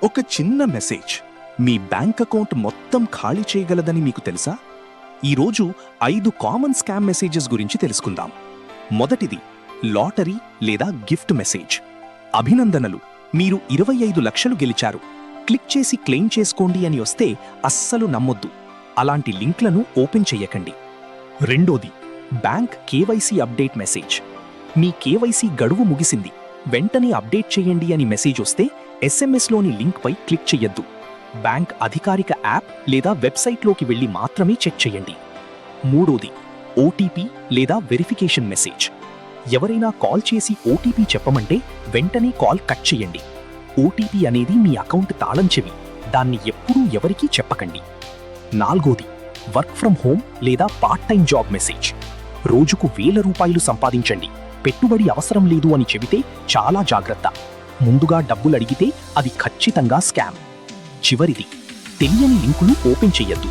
ఒక చిన్న మెసేజ్ మీ bank account మొత్తం ఖాళీ చేయగలదని మీకు తెలుసా? ఈరోజు 5 కామన్ స్కామ్ మెసేజెస్ గురించి తెలుసుకుందాం. మొదటిది లాటరీ లేదా గిఫ్ట్ మెసేజ్. అభినందనలు, మీరు 25 లక్షలు గెలిచారు, క్లిక్ చేసి క్లెయిమ్ చేసుకోండి అని వస్తే అస్సలు నమ్మొద్దు. అలాంటి లింక్లను ఓపెన్ చెయ్యకండి. రెండోది బ్యాంక్ కేవైసీ అప్డేట్ మెసేజ్. మీ కేవైసీ గడువు ముగిసింది, వెంటనే అప్డేట్ చేయండి అని మెసేజ్ వస్తే ఎస్ఎంఎస్లోని లింక్పై క్లిక్ చెయ్యొద్దు. బ్యాంక్ అధికారిక యాప్ లేదా వెబ్సైట్లోకి వెళ్లి మాత్రమే చెక్ చేయండి. మూడోది ఓటీపీ లేదా వెరిఫికేషన్ మెసేజ్. ఎవరైనా కాల్ చేసి ఓటీపీ చెప్పమంటే వెంటనే కాల్ కట్ చేయండి. ఓటీపీ అనేది మీ అకౌంట్ తాళం చెవి, దాన్ని ఎప్పుడూ ఎవరికీ చెప్పకండి. నాలుగోది వర్క్ ఫ్రం హోమ్ లేదా పార్ట్ టైం జాబ్ మెసేజ్. రోజుకు 1000 రూపాయలు సంపాదించండి, పెట్టుబడి అవసరం లేదు అని చెబితే చాలా జాగ్రత్త. ముందుగా డబ్బులు అడిగితే అది ఖచ్చితంగా స్కామ్. చివరిది తెలియని లింకులు ఓపెన్ చెయ్యొద్దు.